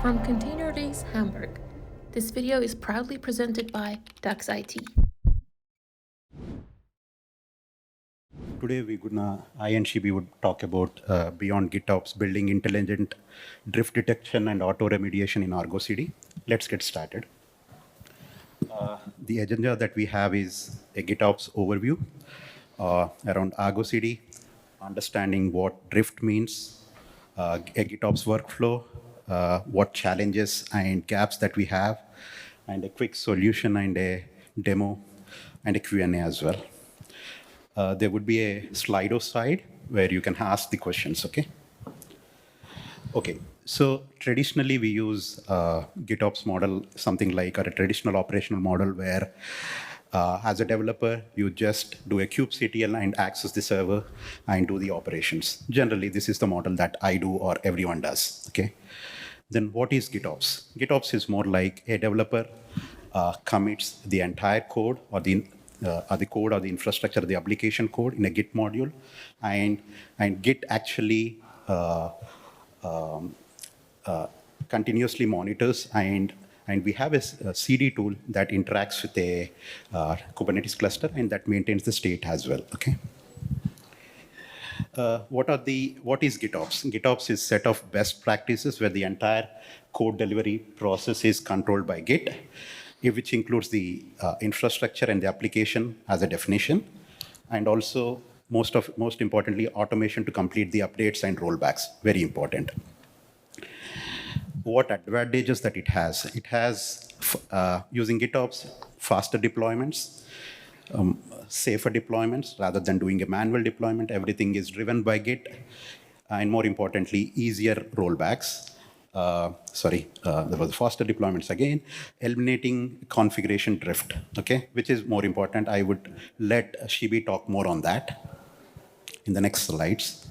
From ContainerDays Hamburg, this video is proudly presented by Dux IT. Today I and Shibi would talk about beyond GitOps, building intelligent drift detection and auto-remediation in ArgoCD. Let's get started. The agenda that we have is a GitOps overview around ArgoCD, understanding what drift means, a GitOps workflow, what challenges and gaps that we have, and a quick solution and a demo and a Q&A as well. There would be a Slido side where you can ask the questions, okay? Okay, so traditionally we use GitOps model, something like a traditional operational model where as a developer, you just do a kubectl and access the server and do the operations. Generally, this is the model that I do or everyone does, okay? Then what is GitOps? GitOps is more like a developer commits the entire code or the code or the infrastructure, the application code in a Git module, and Git actually continuously monitors, and we have a CD tool that interacts with a Kubernetes cluster and that maintains the state as well. Okay. What is GitOps? GitOps is a set of best practices where the entire code delivery process is controlled by Git, which includes the infrastructure and the application as a definition, and also most importantly, automation to complete the updates and rollbacks. Very important. What advantages that it has? It has, using GitOps, faster deployments, safer deployments rather than doing a manual deployment. Everything is driven by Git, and more importantly, easier rollbacks. There was faster deployments again, eliminating configuration drift, okay, which is more important. I would let Shibi talk more on that in the next slides.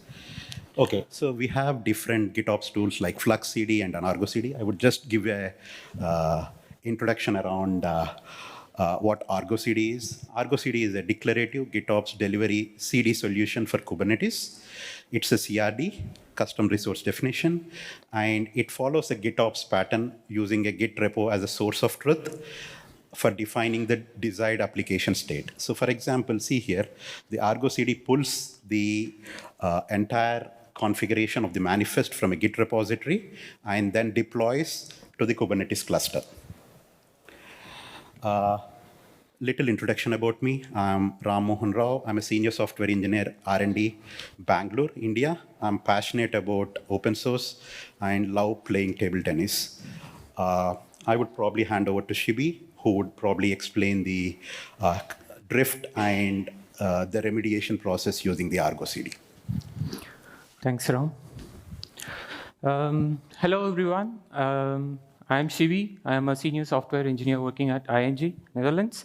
Okay, so we have different GitOps tools like FluxCD and ArgoCD. I would just give a introduction around what ArgoCD is. ArgoCD is a declarative GitOps delivery CD solution for Kubernetes. It's a CRD, custom resource definition, and it follows a GitOps pattern using a Git repo as a source of truth for defining the desired application state. So for example, see here, the ArgoCD pulls the entire configuration of the manifest from a Git repository and then deploys to the Kubernetes cluster. Little introduction about me. I'm Mohan Rao. I'm a senior software engineer, R&D, Bangalore, India. I'm passionate about open source and love playing table tennis. I would probably hand over to Shibi, who would probably explain the drift and the remediation process using the ArgoCD. Thanks, Ram. Hello, everyone. I'm Shibi. I'm a senior software engineer working at ING, Netherlands.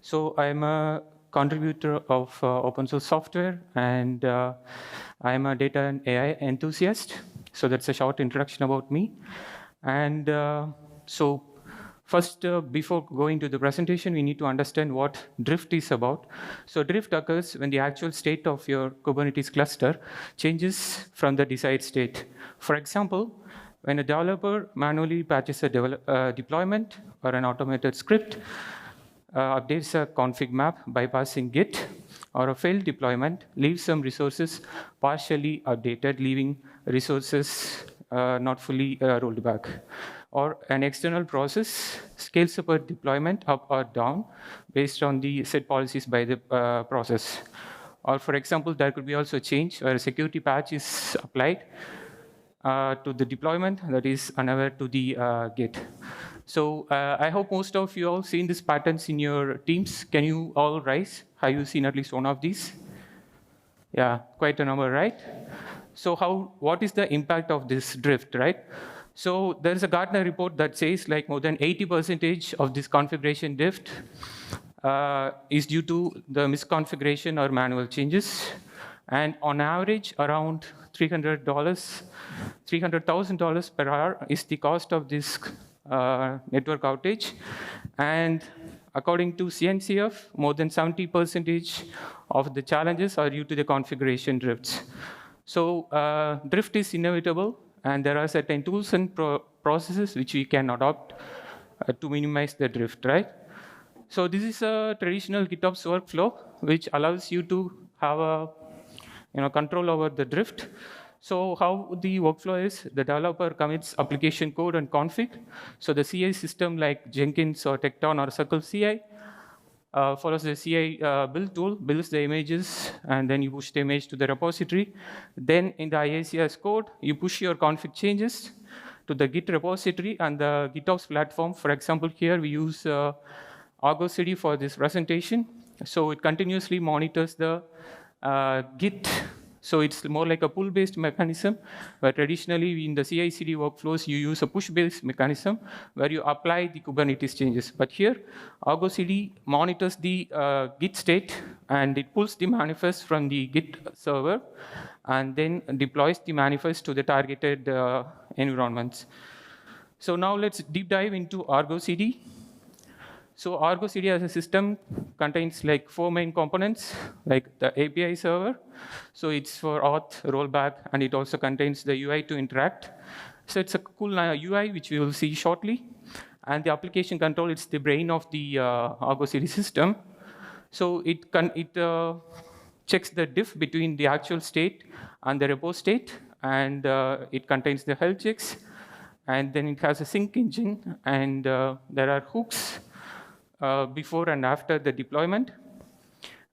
So I'm a contributor of open source software, and I'm a data and AI enthusiast. So that's a short introduction about me. And so first, before going to the presentation, we need to understand what drift is about. So drift occurs when the actual state of your Kubernetes cluster changes from the desired state. For example, when a developer manually patches a deployment or an automated script, updates a config map bypassing Git, or a failed deployment leaves some resources partially updated, leaving resources not fully rolled back. Or an external process scales up a deployment up or down based on the set policies by the process. Or for example, there could be also a change where a security patch is applied to the deployment that is unaware to the Git. So I hope most of you all seen these patterns in your teams. Can you all rise? Have you seen at least one of these? Yeah, quite a number, right? So what is the impact of this drift, right? So there's a Gartner report that says like more than 80% of this configuration drift is due to the misconfiguration or manual changes. And on average, around $300,000 per hour is the cost of this network outage. And according to CNCF, more than 70% of the challenges are due to the configuration drifts. So drift is inevitable, and there are certain tools and processes which we can adopt to minimize the drift, right? So this is a traditional GitOps workflow, which allows you to have a control over the drift. So how the workflow is, the developer commits application code and config. So the CI system like Jenkins or Tekton or Circle CI follows the CI build tool, builds the images, and then you push the image to the repository. Then in the IACS code, you push your config changes to the Git repository and the GitOps platform. For example, here we use ArgoCD for this presentation. So it continuously monitors the Git. So it's more like a pull-based mechanism, where traditionally in the CI/CD workflows, you use a push-based mechanism where you apply the Kubernetes changes. But here, ArgoCD monitors the Git state, and it pulls the manifest from the Git server, and then deploys the manifest to the targeted environments. So now let's deep dive into ArgoCD. So ArgoCD as a system contains like 4 main components, like the API server. So it's for auth, rollback, and it also contains the UI to interact. So it's a cool UI, which we will see shortly. And the application control, it's the brain of the ArgoCD system. So it checks the diff between the actual state and the repo state, and it contains the health checks. And then it has a sync engine, and there are hooks before and after the deployment.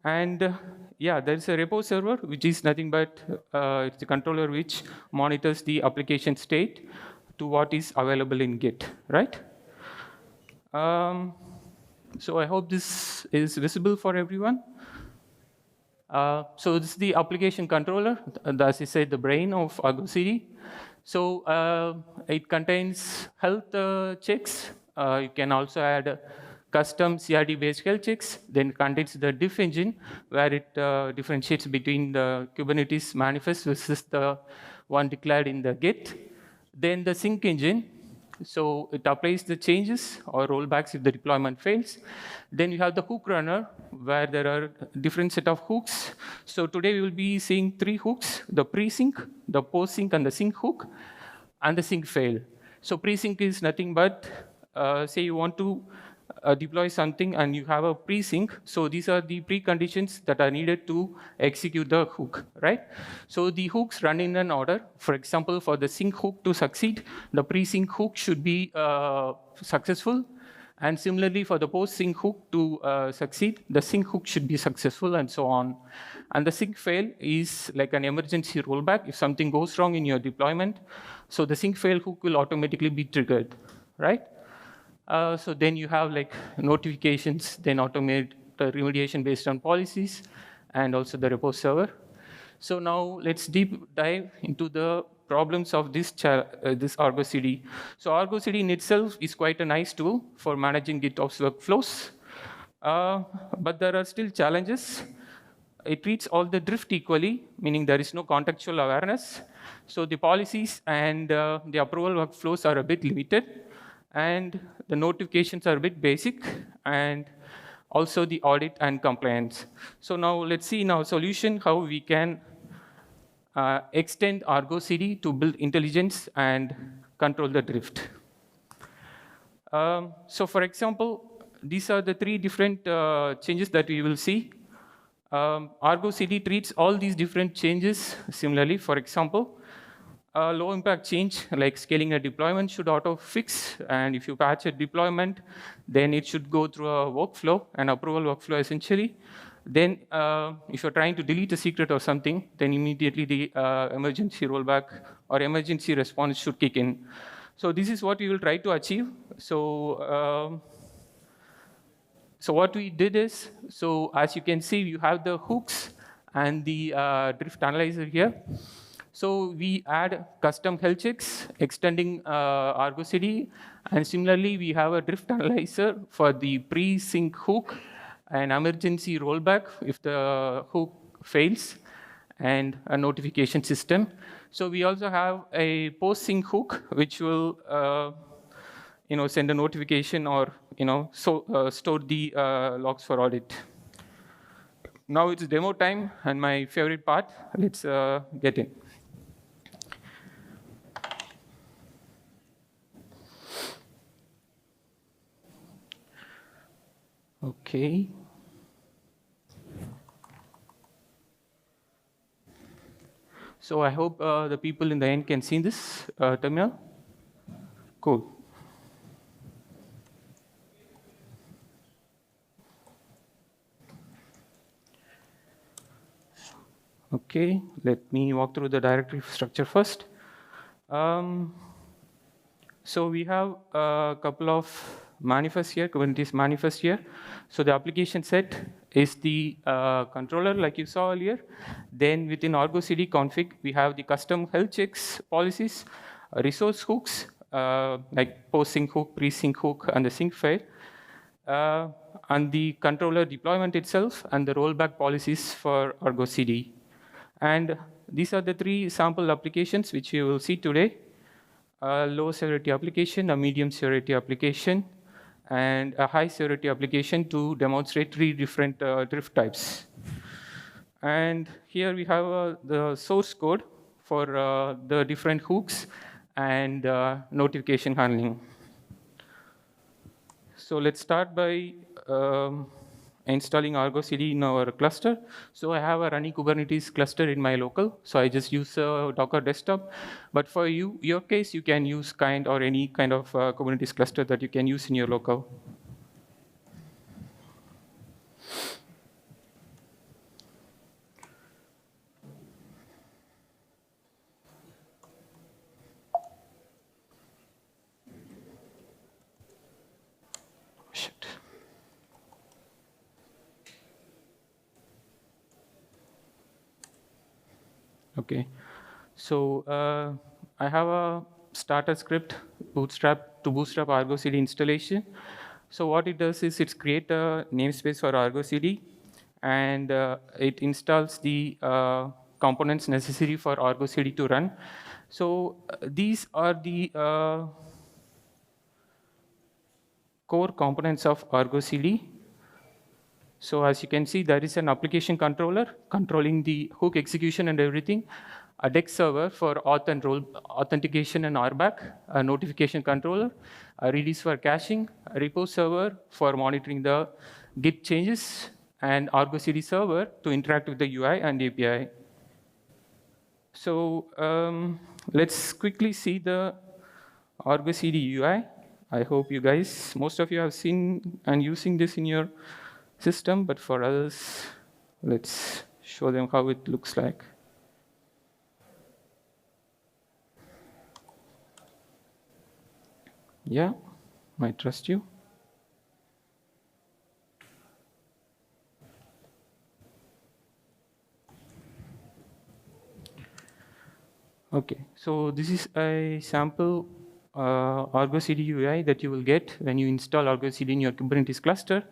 And yeah, there's a repo server, which is nothing but it's a controller which monitors the application state to what is available in Git, right? So I hope this is visible for everyone. So this is the application controller, as I said, the brain of ArgoCD. So it contains health checks. You can also add custom CRD-based health checks. Then it contains the diff engine, where it differentiates between the Kubernetes manifest versus the one declared in the Git. Then the sync engine. So it applies the changes or rollbacks if the deployment fails. Then you have the hook runner, where there are different set of hooks. So today we will be seeing 3 hooks: the pre-sync, the post-sync, and the sync hook, and the sync fail. So pre-sync is nothing but, say you want to deploy something and you have a pre-sync. So these are the preconditions that are needed to execute the hook, right? So the hooks run in an order. For example, for the sync hook to succeed, the pre-sync hook should be successful. And similarly, for the post-sync hook to succeed, the sync hook should be successful, and so on. And the sync fail is like an emergency rollback if something goes wrong in your deployment. So the sync fail hook will automatically be triggered, right? So then you have like notifications, then automate the remediation based on policies, and also the repo server. So now let's deep dive into the problems of this ArgoCD. So ArgoCD in itself is quite a nice tool for managing GitOps workflows, but there are still challenges. It treats all the drift equally, meaning there is no contextual awareness. So the policies and the approval workflows are a bit limited, and the notifications are a bit basic, and also the audit and compliance. So now let's see in our solution how we can extend ArgoCD to build intelligence and control the drift. So for example, these are the 3 different changes that we will see. ArgoCD treats all these different changes similarly. For example, a low impact change like scaling a deployment should auto fix, and if you patch a deployment, then it should go through a workflow, an approval workflow essentially. Then if you're trying to delete a secret or something, then immediately the emergency rollback or emergency response should kick in. So this is what we will try to achieve. So what we did is, so as you can see, you have the hooks and the drift analyzer here. So we add custom health checks extending ArgoCD, and similarly we have a drift analyzer for the pre-sync hook, an emergency rollback if the hook fails, and a notification system. So we also have a post-sync hook which will send a notification or store the logs for audit. Now it's demo time and my favorite part. Let's get in. Okay. So I hope the people in the end can see this terminal. Cool. Okay, let me walk through the directory structure first. So we have a couple of manifests here, Kubernetes manifest here. So the application set is the controller like you saw earlier. Then within ArgoCD config, we have the custom health checks policies, resource hooks, like post-sync hook, pre-sync hook, and the sync file. And the controller deployment itself and the rollback policies for ArgoCD. And these are the three sample applications which you will see today. A low severity application, a medium severity application, and a high severity application to demonstrate three different drift types. And here we have the source code for the different hooks and notification handling. So let's start by installing ArgoCD in our cluster. So I have a running Kubernetes cluster in my local. So I just use a Docker desktop. But for your case, you can use kind or any kind of Kubernetes cluster that you can use in your local. Shit. Okay, so I have a starter script bootstrap ArgoCD installation. So what it does is it creates a namespace for ArgoCD, and it installs the components necessary for ArgoCD to run. So these are the core components of ArgoCD. So as you can see, there is an application controller controlling the hook execution and everything, a DEX server for auth and role authentication and RBAC, a notification controller, a Redis for caching, a repo server for monitoring the Git changes, and ArgoCD server to interact with the UI and API. So let's quickly see the ArgoCD UI. I hope you guys, most of you have seen and using this in your system, but for others, let's show them how it looks like. Yeah, I trust you. Okay, so this is a sample ArgoCD UI that you will get when you install ArgoCD in your Kubernetes cluster.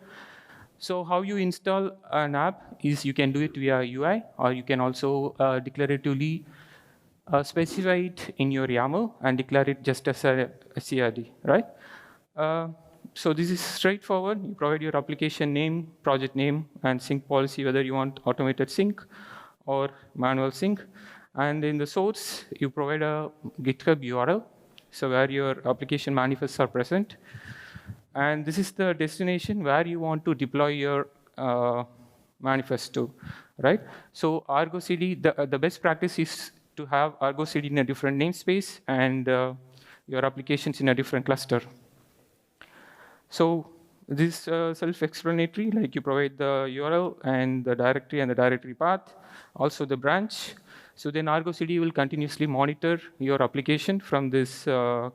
So how you install an app is you can do it via UI, or you can also declaratively specify it in your YAML and declare it just as a CRD, right? So this is straightforward. You provide your application name, project name, and sync policy, whether you want automated sync or manual sync. And in the source, you provide a GitHub URL, so where your application manifests are present. And this is the destination where you want to deploy your manifest to, right? So ArgoCD, the best practice is to have ArgoCD in a different namespace and your applications in a different cluster. So this is self-explanatory, like you provide the URL and the directory path, also the branch. So then ArgoCD will continuously monitor your application from this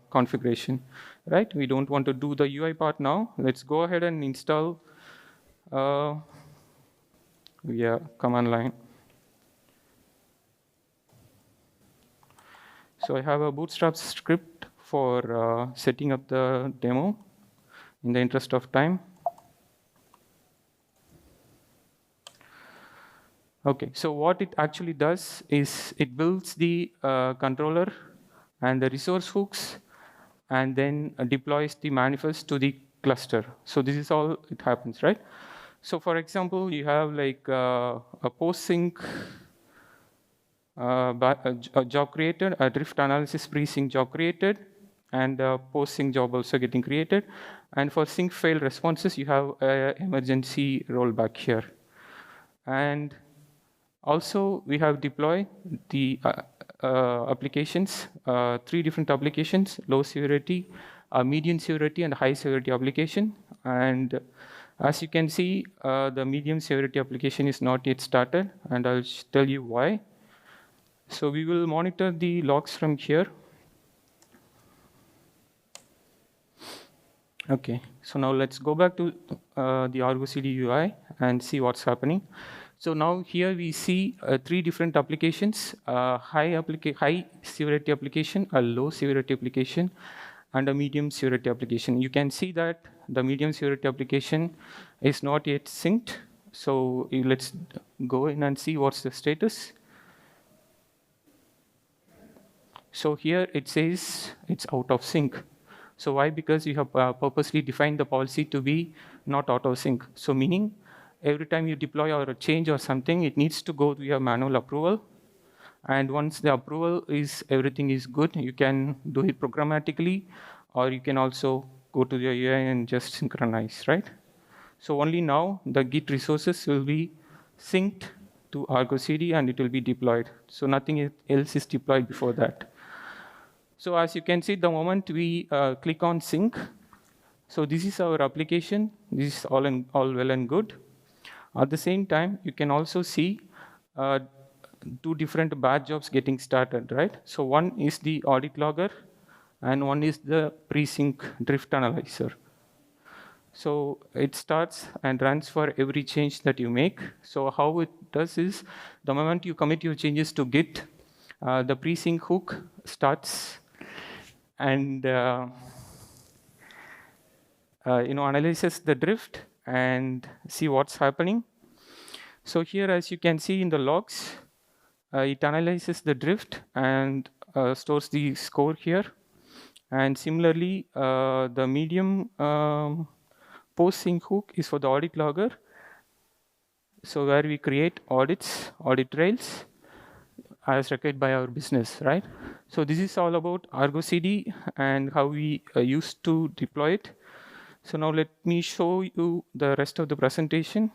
configuration, right? We don't want to do the UI part now. Let's go ahead and install via command line. So I have a bootstrap script for setting up the demo in the interest of time. Okay, so what it actually does is it builds the controller and the resource hooks, and then deploys the manifest to the cluster. So this is all it happens, right? So for example, you have like a post-sync a job created, a drift analysis pre-sync job created, and a post-sync job also getting created. And for sync fail responses, you have emergency rollback here. And also, we have deployed the applications, 3 different applications: low severity, medium severity, and high severity application. And as you can see, the medium severity application is not yet started, and I'll tell you why. So we will monitor the logs from here. Okay, so now let's go back to the ArgoCD UI and see what's happening. So now here we see 3 different applications: high severity application, a low severity application, and a medium severity application. You can see that the medium severity application is not yet synced. So let's go in and see what's the status. So here it says it's out of sync. So why? Because you have purposely defined the policy to be not out of sync. So meaning every time you deploy or a change or something, it needs to go to your manual approval. And once the approval is, everything is good, you can do it programmatically, or you can also go to the UI and just synchronize, right? So only now the Git resources will be synced to ArgoCD and it will be deployed. So nothing else is deployed before that. So as you can see, the moment we click on sync, so this is our application. This is all well and good. At the same time, you can also see 2 different batch jobs getting started, right? So one is the audit logger, and one is the pre-sync drift analyzer. So it starts and runs for every change that you make. So how it does is, the moment you commit your changes to Git, the pre-sync hook starts and analyzes the drift and see what's happening. So here, as you can see in the logs, it analyzes the drift and stores the score here. And similarly, the medium post-sync hook is for the audit logger. So where we create audits, audit trails, as required by our business, right? So this is all about ArgoCD and how we used to deploy it. So now let me show you the rest of the presentation.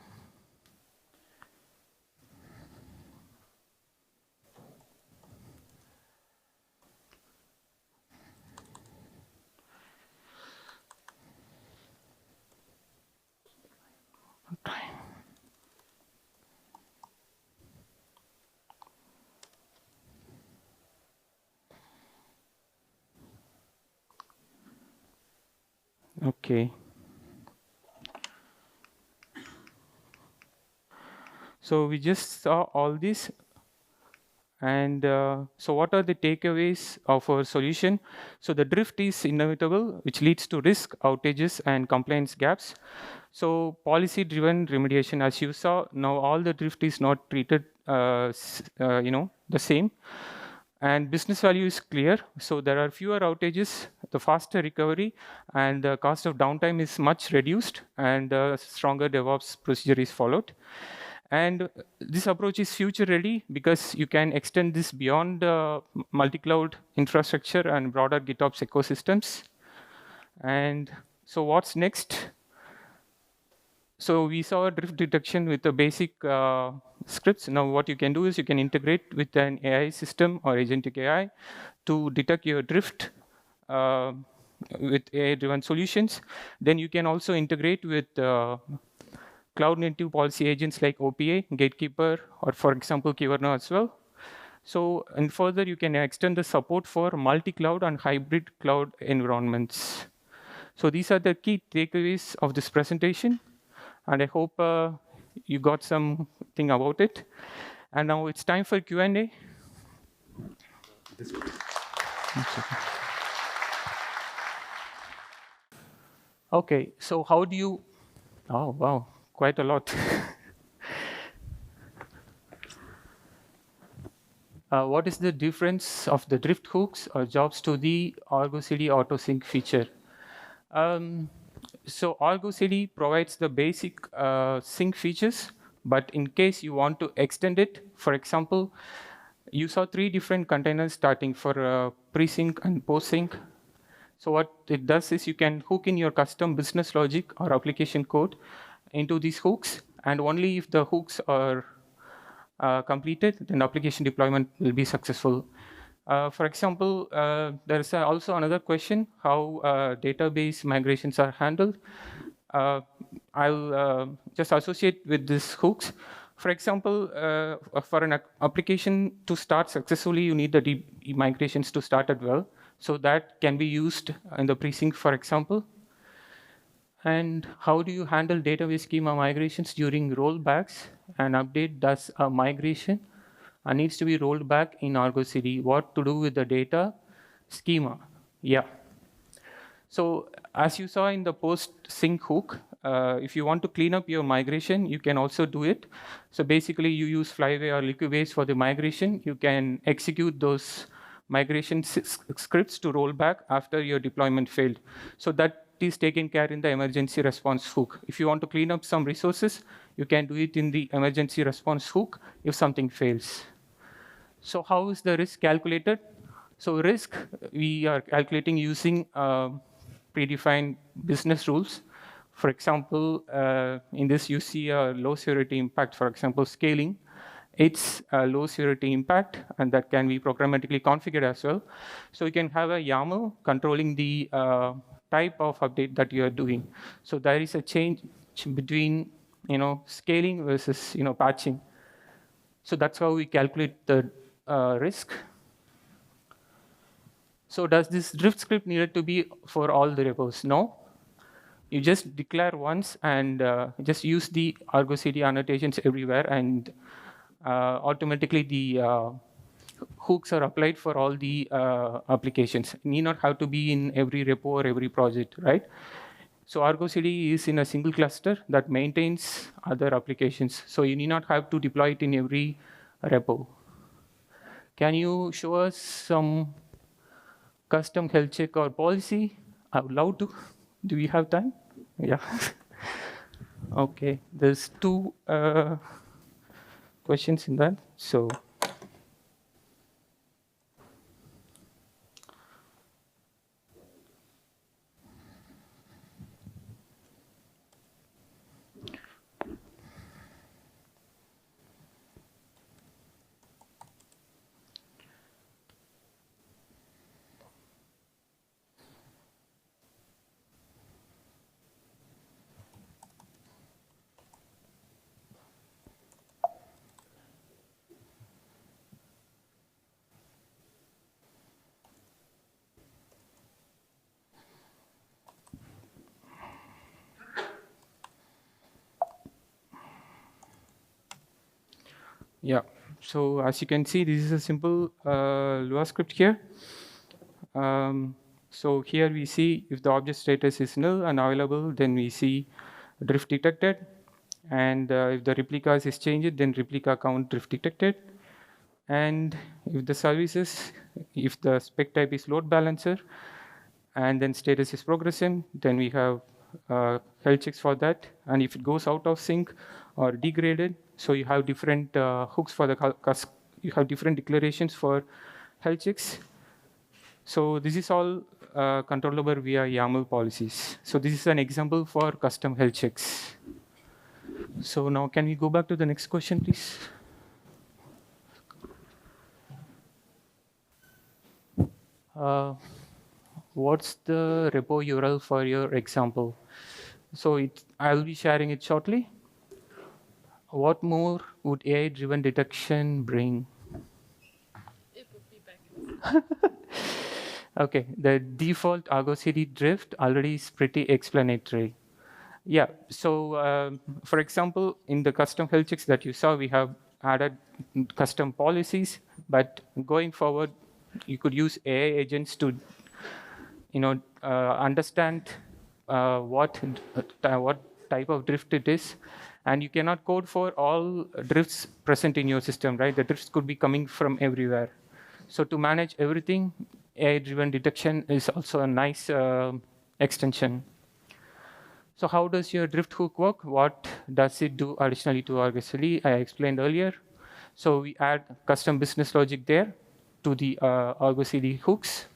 Okay. So we just saw all this. And so what are the takeaways of our solution? So the drift is inevitable, which leads to risk, outages, and compliance gaps. So policy-driven remediation, as you saw, now all the drift is not treated the same. And business value is clear. So there are fewer outages, the faster recovery, and the cost of downtime is much reduced, and a stronger DevOps procedure is followed. And this approach is future ready because you can extend this beyond multi-cloud infrastructure and broader GitOps ecosystems. And so what's next? So we saw drift detection with the basic scripts. Now what you can do is you can integrate with an AI system or agentic AI to detect your drift with AI-driven solutions. Then you can also integrate with cloud-native policy agents like OPA, Gatekeeper, or for example, Kyverno as well. So, and further, you can extend the support for multi-cloud and hybrid cloud environments. So these are the key takeaways of this presentation, and I hope you got something about it. And now it's time for Q&A. Okay, so how do you, oh, wow. Quite a lot. What is the difference of the drift hooks or jobs to the ArgoCD auto-sync feature? So ArgoCD provides the basic sync features, but in case you want to extend it, for example, you saw 3 different containers starting for pre-sync and post-sync. So what it does is you can hook in your custom business logic or application code into these hooks, and only if the hooks are completed, then application deployment will be successful. For example, there is also another question, how database migrations are handled. I'll just associate with these hooks. For example, for an application to start successfully, you need the migrations to start as well. So that can be used in the precinct, for example. And how do you handle database schema migrations during rollbacks? An update does a migration and needs to be rolled back in ArgoCD. What to do with the data schema? Yeah. So as you saw in the post sync hook, if you want to clean up your migration, you can also do it. So basically you use Flyway or Liquibase for the migration. You can execute those migration scripts to roll back after your deployment failed. So that is taken care in the emergency response hook. If you want to clean up some resources, you can do it in the emergency response hook if something fails. So how is the risk calculated? So risk, we are calculating using predefined business rules. For example, in this you see a low severity impact, for example, scaling. It's a low severity impact, and that can be programmatically configured as well. So you can have a YAML controlling the type of update that you are doing. So there is a change between scaling versus patching. So that's how we calculate the risk. So does this drift script needed to be for all the repos? No. You just declare once and just use the ArgoCD annotations everywhere, and automatically the hooks are applied for all the applications. You need not have to be in every repo or every project, right? So ArgoCD is in a single cluster that maintains other applications. So you need not have to deploy it in every repo. Can you show us some custom health check or policy? I would love to. Do we have time? Yeah. Okay, there's two questions in that. So yeah, so as you can see, this is a simple Lua script here. So here we see if the object status is null and available, then we see drift detected. And if the replicas is changed, then replica count drift detected. And if the services, if the spec type is load balancer, and then status is progressive, then we have health checks for that. And if it goes out of sync or degraded, so you have different hooks for the you have different declarations for health checks. So this is all controllable via YAML policies. So this is an example for custom health checks. So now can we go back to the next question, please? What's the repo URL for your example? So I'll be sharing it shortly. What more would AI-driven detection bring? It would be back. Okay, the default ArgoCD drift already is pretty explanatory. Yeah, so for example, in the custom health checks that you saw, we have added custom policies, but going forward, you could use AI agents to understand what type of drift it is. And you cannot code for all drifts present in your system, right? The drifts could be coming from everywhere. So to manage everything, AI-driven detection is also a nice extension. So how does your drift hook work? What does it do additionally to ArgoCD? I explained earlier. So we add custom business logic there to the ArgoCD hooks.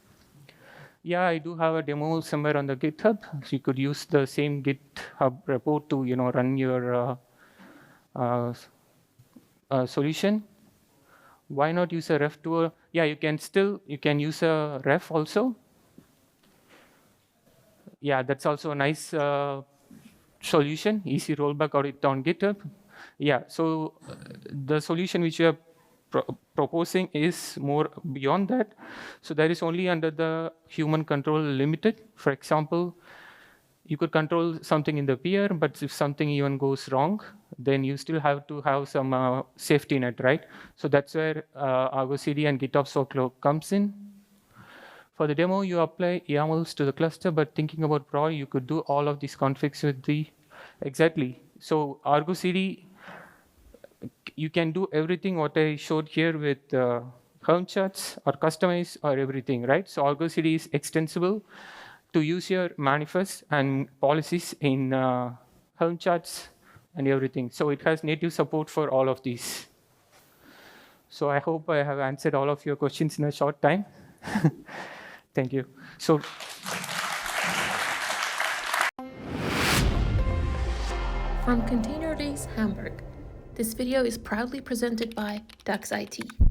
Yeah, I do have a demo somewhere on the GitHub. So you could use the same GitHub report to run your solution. Why not use a ref to yeah, you can use a ref also. Yeah, that's also a nice solution, easy rollback audit on GitHub. Yeah, so the solution which you are proposing is more beyond that. So that is only under the human control limited. For example, you could control something in the peer, but if something even goes wrong, then you still have to have some safety net, right? So that's where ArgoCD and GitOps workload comes in. For the demo, you apply YAMLs to the cluster, but thinking about prod, you could do all of these configs with the, exactly. So ArgoCD, you can do everything what I showed here with Helm charts or customize or everything, right? So ArgoCD is extensible to use your manifest and policies in Helm charts and everything. So it has native support for all of these. So I hope I have answered all of your questions in a short time. Thank you. So. From ContainerDays Hamburg, this video is proudly presented by DuxIT.